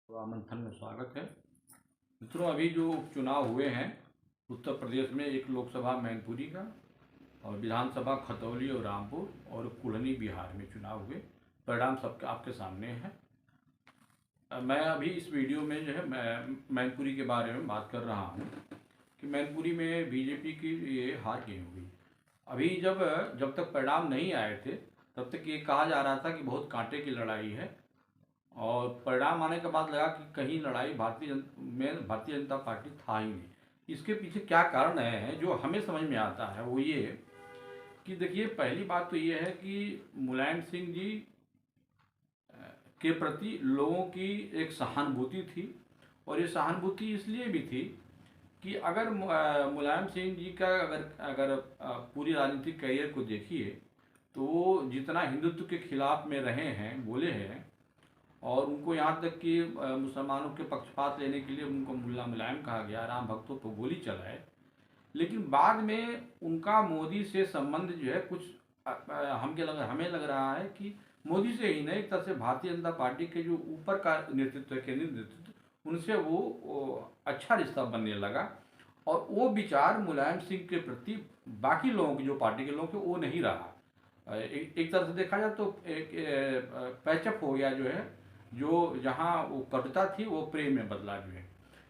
मंथन में स्वागत है। मित्रों, अभी जो उपचुनाव हुए हैं उत्तर प्रदेश में, एक लोकसभा मैनपुरी का और विधानसभा खतौली और रामपुर और कुढ़नी बिहार में चुनाव हुए। परिणाम सबके आपके सामने है। मैं अभी इस वीडियो में जो है मैनपुरी के बारे में बात कर रहा हूँ कि मैनपुरी में बीजेपी की ये हार क्यों हुई। अभी जब तक परिणाम नहीं आए थे तब तक ये कहा जा रहा था कि बहुत कांटे की लड़ाई है, और परिणाम आने के बाद लगा कि कहीं लड़ाई भारतीय जनता पार्टी था ही नहीं। इसके पीछे क्या कारण है जो हमें समझ में आता है वो ये कि देखिए, पहली बात तो ये है कि मुलायम सिंह जी के प्रति लोगों की एक सहानुभूति थी, और ये सहानुभूति इसलिए भी थी कि अगर मुलायम सिंह जी का अगर अगर पूरी राजनीतिक करियर को देखिए तो वो जितना हिंदुत्व के खिलाफ में रहे हैं, बोले हैं, और उनको यहाँ तक कि मुसलमानों के पक्षपात लेने के लिए उनको मुल्ला मुलायम कहा गया, राम भक्तों पर गोली चलाए। लेकिन बाद में उनका मोदी से संबंध जो है कुछ हमें लग रहा है कि मोदी से ही नहीं, एक तरह से भारतीय जनता पार्टी के जो ऊपर का नेतृत्व है, केंद्रीय नेतृत्व, उनसे वो अच्छा रिश्ता बनने लगा, और वो विचार मुलायम सिंह के प्रति बाकी लोगों की, जो पार्टी के लोगों के, वो नहीं रहा। एक तरह से देखा जाए तो एक पैचअप हो गया जो है, जो जहाँ वो कटुता थी वो प्रेम में बदला जो है।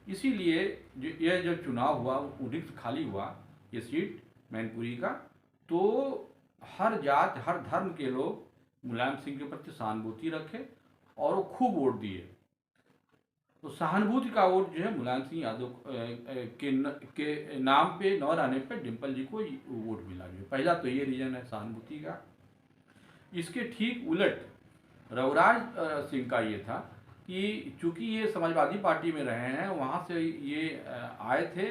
इसीलिए यह जो चुनाव हुआ वो रिक्त खाली हुआ, ये सीट मैनपुरी का, तो हर जात हर धर्म के लोग मुलायम सिंह के प्रति सहानुभूति रखे और वो खूब वोट दिए। तो सहानुभूति का वोट जो है मुलायम सिंह यादव के नाम पे न रहने पे डिम्पल जी को वोट मिला जो। पहला तो ये रीजन है सहानुभूति का। इसके ठीक उलट रघुराज सिंह का ये था कि चूंकि ये समाजवादी पार्टी में रहे हैं, वहाँ से ये आए थे,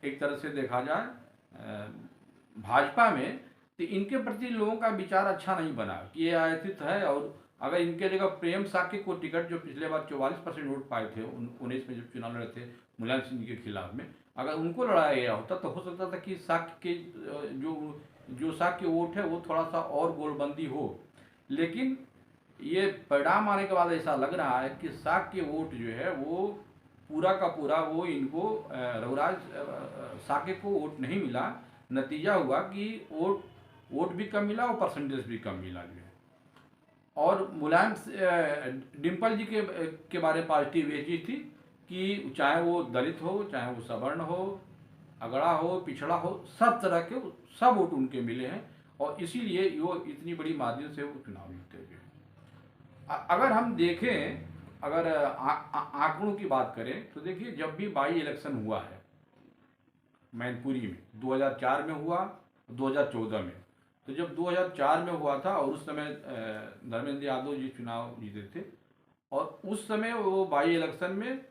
एक तरह से देखा जाए भाजपा में, तो इनके प्रति लोगों का विचार अच्छा नहीं बना कि ये आयातित है। और अगर इनके जगह प्रेम साक्य को टिकट, जो पिछले बार 44% वोट पाए थे 19 में जब चुनाव लड़े थे मुलायम सिंह के खिलाफ में, अगर उनको लड़ाया गया होता तो हो सकता था कि साक्य के जो साक्य वोट है वो थोड़ा सा और गोलबंदी हो। लेकिन ये परिणाम आने के बाद ऐसा लग रहा है कि साक्य वोट जो है वो पूरा का पूरा वो इनको रघुराज साक्य को वोट नहीं मिला। नतीजा हुआ कि वोट भी कम मिला और परसेंटेज भी कम मिला जो है। और मुलायम डिम्पल जी के बारे में पॉजिटिव ये चीज़ थी कि चाहे वो दलित हो, चाहे वो सवर्ण हो, अगड़ा हो, पिछड़ा हो, सब तरह के सब वोट उनके मिले हैं, और इसीलिए वो इतनी बड़ी मार्जिन से वो चुनाव जीते हुए। अगर हम देखें, अगर आंकड़ों की बात करें तो देखिए, जब भी बाई इलेक्शन हुआ है मैनपुरी में, 2004 में हुआ, 2014 में, तो जब 2004 में हुआ था और उस समय धर्मेंद्र यादव जी चुनाव जीते थे, और उस समय वो बाई इलेक्शन में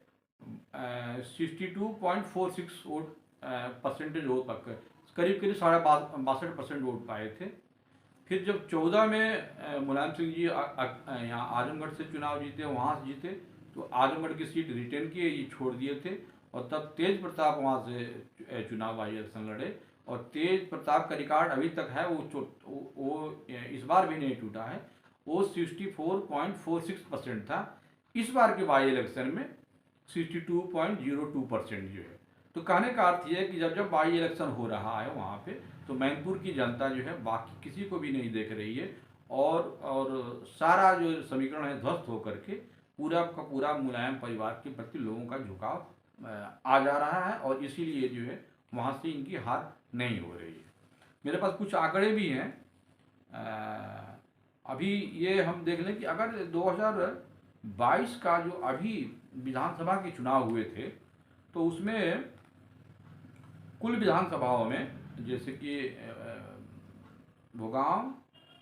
62.46 वोट परसेंटेज वोट तक, करीब करीब 62% वोट पाए थे। फिर जब 14 में मुलायम सिंह जी यहाँ आजमगढ़ से चुनाव जीते, वहाँ से जीते, तो आजमगढ़ की सीट रिटेन किए, ये छोड़ दिए थे, और तब तेज प्रताप वहाँ से चुनाव आई इलेक्शन लड़े, और तेज प्रताप का रिकॉर्ड अभी तक है, वो इस बार भी नहीं टूटा है, वो 64.46% था। इस बार के बाई इलेक्शन में 62.02% जो है। तो कहने का अर्थ ये है कि जब बाई इलेक्शन हो रहा है वहाँ पे, तो मैनपुर की जनता जो है बाकी किसी को भी नहीं देख रही है, और सारा जो समीकरण है ध्वस्त होकर के पूरा का पूरा मुलायम परिवार के प्रति लोगों का झुकाव आ जा रहा है, और इसीलिए जो है वहाँ से इनकी हार नहीं हो रही है। मेरे पास कुछ आंकड़े भी हैं। अभी ये हम देख लें कि अगर 2022 का जो अभी विधानसभा के चुनाव हुए थे, तो उसमें कुल विधानसभाओं में, जैसे कि भोगांव,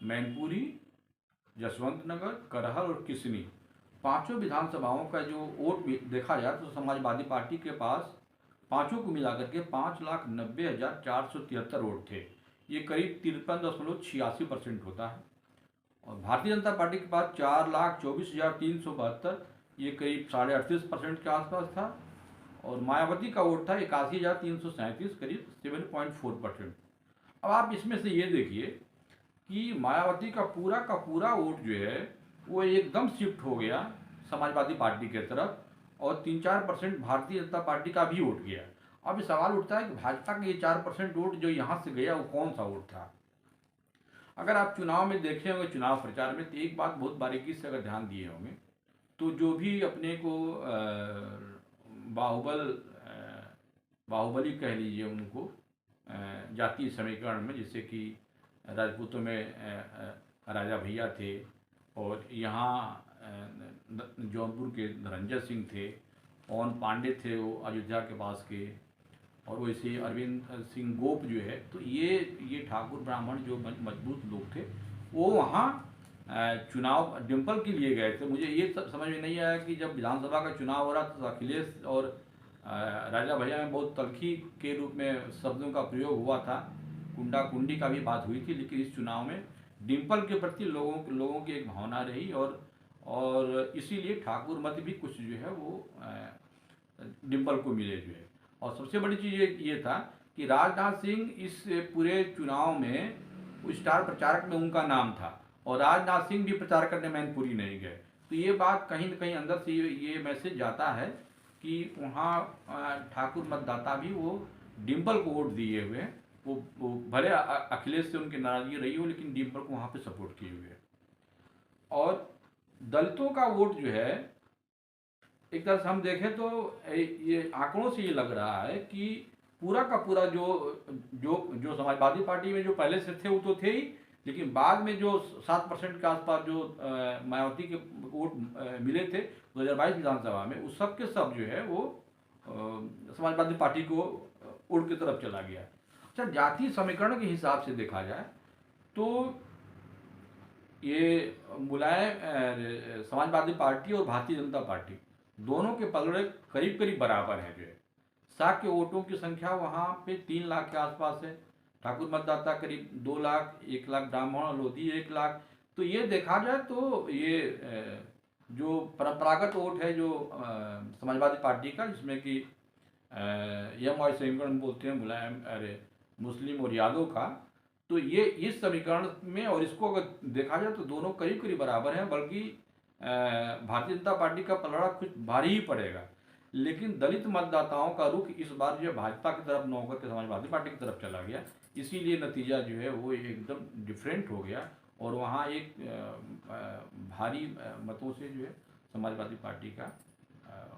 मैनपुरी, जसवंत नगर, करहल और किसनी, पांचों विधानसभाओं का जो वोट देखा जाए तो समाजवादी पार्टी के पास पांचों को मिलाकर के 5,90,473 वोट थे। ये करीब 53.86% होता है। और भारतीय जनता पार्टी के पास 4,24,372, ये करीब 38.5% के आसपास था। और मायावती का वोट था 81,337, करीब 7.4%। अब आप इसमें से ये देखिए कि मायावती का पूरा वोट जो है वो एकदम शिफ्ट हो गया समाजवादी पार्टी की तरफ और 3-4% भारतीय जनता पार्टी का भी वोट गया। अब ये सवाल उठता है कि भाजपा के ये 4% वोट जो यहाँ से गया वो कौन सा वोट था। अगर आप चुनाव में देखे होंगे, चुनाव प्रचार में, तो एक बात बहुत बारीकी से अगर ध्यान दिए होंगे तो जो भी अपने को बाहुबली कह लीजिए उनको, जातीय समीकरण में, जैसे कि राजपूतों में राजा भैया थे, और यहाँ जौनपुर के धनंजय सिंह थे, पवन पांडे थे वो अयोध्या के पास के, और वैसे अरविंद सिंह गोप जो है, तो ये ठाकुर ब्राह्मण जो मजबूत लोग थे वो वहाँ चुनाव डिम्पल के लिए गए थे। मुझे ये समझ में नहीं आया कि जब विधानसभा का चुनाव हो रहा था तो अखिलेश और राजा भैया में बहुत तल्खी के रूप में शब्दों का प्रयोग हुआ था, कुंडा कुंडी का भी बात हुई थी, लेकिन इस चुनाव में डिम्पल के प्रति लोगों की एक भावना रही, और इसीलिए ठाकुर मत भी कुछ जो है वो डिम्पल को मिले जो है। और सबसे बड़ी चीज़ ये था कि राजनाथ सिंह इस पूरे चुनाव में स्टार प्रचारक में उनका नाम था, और राजनाथ सिंह भी प्रचार करने मैनपुरी नहीं गए। तो ये बात कहीं न कहीं अंदर से ये मैसेज जाता है कि वहाँ ठाकुर मतदाता भी वो डिम्पल को वोट दिए हुए हैं। वो भले अखिलेश से उनकी नाराजगी रही हो, लेकिन डिम्पल को वहाँ पे सपोर्ट किए हुए हैं। और दलितों का वोट जो है, एक तरह से हम देखें तो ये आंकड़ों से ये लग रहा है कि पूरा का पूरा जो समाजवादी पार्टी में जो पहले से थे वो तो थे ही, लेकिन बाद में जो 7% के आसपास जो मायावती के वोट मिले थे 2022 विधानसभा में, उस सब के सब जो है वो समाजवादी पार्टी को उड़ की तरफ चला गया। अच्छा, जातीय समीकरण के हिसाब से देखा जाए तो ये मुलायम समाजवादी पार्टी और भारतीय जनता पार्टी दोनों के पलड़े करीब करीब बराबर हैं। जो है साख के वोटों की संख्या वहाँ पे 3 लाख के आसपास है, ठाकुर मतदाता करीब 2 लाख, 1 लाख ब्राह्मण, लोधी 1 लाख। तो ये देखा जाए तो ये जो परंपरागत वोट है जो समाजवादी पार्टी का, जिसमें कि यम समीकरण बोलते हैं मुलायम, अरे मुस्लिम और यादव का, तो ये इस समीकरण में, और इसको अगर देखा जाए तो दोनों करीब करीब बराबर हैं, बल्कि भारतीय जनता पार्टी का पलड़ा कुछ भारी ही पड़ेगा। लेकिन दलित मतदाताओं का रुख इस बार जो भाजपा की तरफ न होकर के समाजवादी पार्टी की तरफ चला गया, इसीलिए नतीजा जो है वो एकदम डिफरेंट हो गया, और वहाँ एक भारी मतों से जो है समाजवादी पार्टी का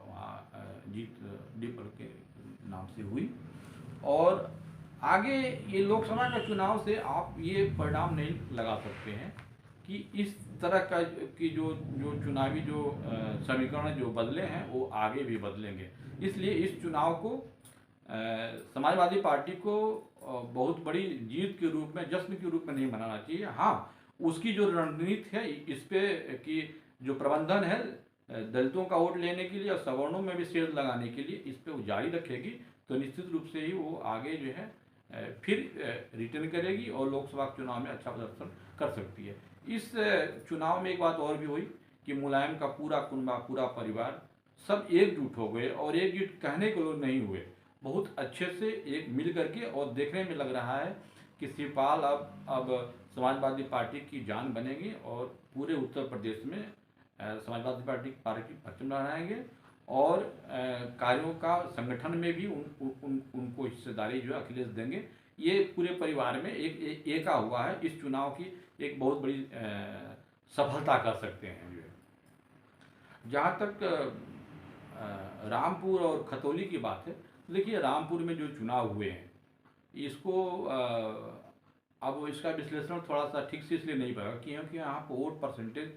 वहाँ जीत डिम्पल के नाम से हुई। और आगे ये लोकसभा के चुनाव से आप ये परिणाम नहीं लगा सकते हैं कि इस तरह का कि जो चुनावी जो समीकरण जो बदले हैं वो आगे भी बदलेंगे। इसलिए इस चुनाव को समाजवादी पार्टी को बहुत बड़ी जीत के रूप में, जश्न के रूप में नहीं मनाना चाहिए। हाँ, उसकी जो रणनीति है इस पे कि जो प्रबंधन है दलितों का वोट लेने के लिए और सवर्णों में भी शेयर लगाने के लिए, इस पे वो जारी रखेगी, तो निश्चित रूप से ही वो आगे जो है फिर रिटर्न करेगी और लोकसभा चुनाव में अच्छा प्रदर्शन कर सकती है। इस चुनाव में एक बात और भी हुई कि मुलायम का पूरा कुनबा, पूरा परिवार सब एकजुट हो गए, और एकजुट कहने के लोग नहीं हुए, बहुत अच्छे से एक मिल करके, और देखने में लग रहा है कि शिवपाल अब समाजवादी पार्टी की जान बनेगी, और पूरे उत्तर प्रदेश में समाजवादी पार्टी परचम लहराएंगे, और कार्यों का संगठन में भी उनको हिस्सेदारी जो है अखिलेश देंगे। ये पूरे परिवार में एक एका हुआ है, इस चुनाव की एक बहुत बड़ी सफलता कर सकते हैं। जो है जहाँ तक रामपुर और खतौली की बात है, देखिए रामपुर में जो चुनाव हुए हैं इसको अब इसका विश्लेषण थोड़ा सा ठीक से इसलिए नहीं पड़ा क्योंकि यहाँ पर वोट परसेंटेज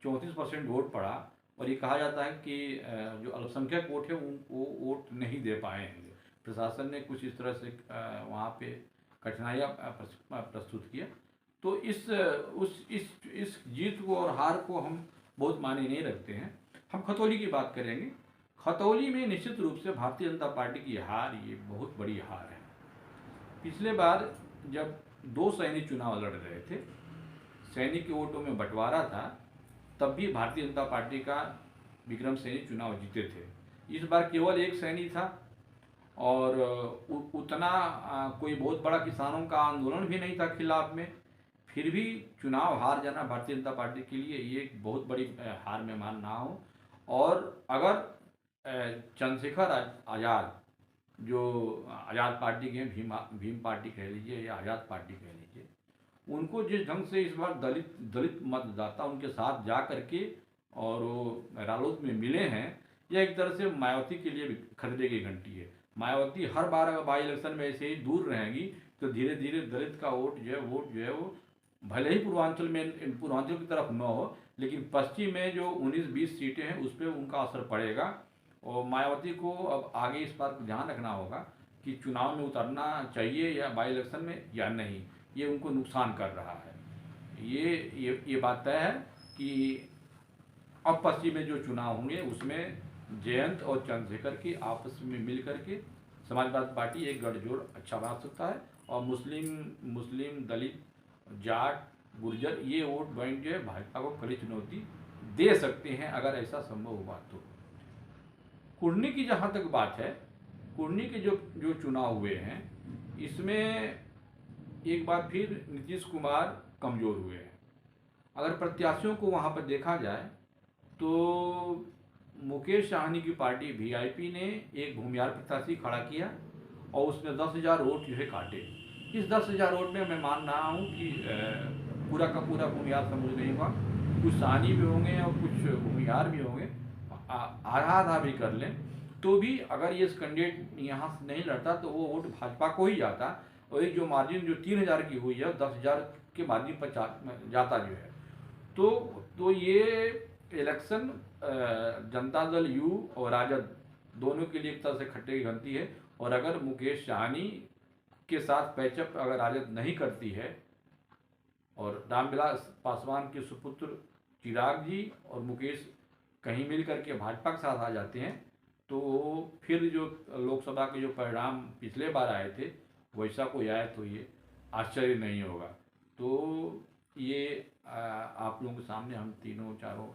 34% वोट पड़ा, और ये कहा जाता है कि जो अल्पसंख्यक वोट है वो वोट नहीं दे पाए हैं। प्रशासन ने कुछ इस तरह से वहाँ पे कठिनाइयाँ प्रस्तुत किया। तो इस जीत को और हार को हम बहुत मायने नहीं रखते हैं। हम खतौली की बात करेंगे। खतौली में निश्चित रूप से भारतीय जनता पार्टी की हार, ये बहुत बड़ी हार है। पिछले बार जब 2 सैनिक चुनाव लड़ रहे थे, सैनिक के वोटों में बंटवारा था, तब भी भारतीय जनता पार्टी का विक्रम सैनी चुनाव जीते थे। इस बार केवल 1 सैनी था, और उतना कोई बहुत बड़ा किसानों का आंदोलन भी नहीं था खिलाफ में। फिर भी चुनाव हार जाना भारतीय जनता पार्टी के लिए ये एक बहुत बड़ी हार में मान ना हो। और अगर चंद्रशेखर आज़ाद, जो आज़ाद पार्टी के भीम पार्टी कह लीजिए या आज़ाद पार्टी कह लीजिए, उनको जिस ढंग से इस बार दलित मतदाता उनके साथ जा करके और वो रालोद में मिले हैं, यह एक तरह से मायावती के लिए भी खतरे की घंटी है। मायावती हर बार अगर बाई इलेक्शन में ऐसे ही दूर रहेंगी तो धीरे धीरे दलित का वोट जो है वो भले ही पूर्वांचल की तरफ न हो, लेकिन पश्चिम में जो 19-20 सीटें हैं उस पर उनका असर पड़ेगा। और मायावती को अब आगे इस बात का ध्यान रखना होगा कि चुनाव में उतरना चाहिए या बाई इलेक्शन में या नहीं, ये उनको नुकसान कर रहा है। ये बात तय है कि अब पश्चिम में जो चुनाव होंगे उसमें जयंत और चंद्रशेखर की आपस में मिल करके समाजवादी पार्टी एक गठजोड़ अच्छा बना सकता है, और मुस्लिम दलित जाट गुर्जर ये वोट बैंक जो है भाजपा को कड़ी चुनौती दे सकते हैं अगर ऐसा संभव हुआ तो। कुर्नी की जहाँ तक बात है, कुर्नी के जो चुनाव हुए हैं इसमें एक बार फिर नीतीश कुमार कमज़ोर हुए हैं। अगर प्रत्याशियों को वहाँ पर देखा जाए तो मुकेश साहनी की पार्टी वीआईपी ने एक भूमिहार प्रत्याशी खड़ा किया और उसने 10,000 वोट जो है काटे। इस 10,000 वोट में मैं मान रहा हूँ कि पूरा का पूरा भूमिहार समझ नहीं हुआ, कुछ साहनी भी होंगे और कुछ भूमिहार भी होंगे, आधा आधा भी कर लें तो भी अगर ये कैंडिडेट यहाँ से नहीं लड़ता तो वो वोट भाजपा को ही जाता, और एक जो मार्जिन जो 3,000 की हुई है 10,000 के मार्जिन पर जाता जो है। तो ये इलेक्शन जनता दल यू और राजद दोनों के लिए एक तरह से खट्टे की घंटी है। और अगर मुकेश साहनी के साथ पैचअप अगर राजद नहीं करती है और रामविलास पासवान के सुपुत्र चिराग जी और मुकेश कहीं मिल करके भाजपा के साथ आ जाते हैं तो फिर जो लोकसभा के जो परिणाम पिछले बार आए थे वैसा कोई आए तो ये आश्चर्य नहीं होगा। तो ये आप लोगों के सामने हम तीनों चारों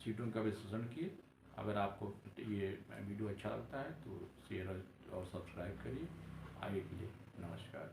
सीटों का विश्लेषण किए। अगर आपको ये वीडियो अच्छा लगता है तो शेयर और सब्सक्राइब करिए। आगे के लिए नमस्कार।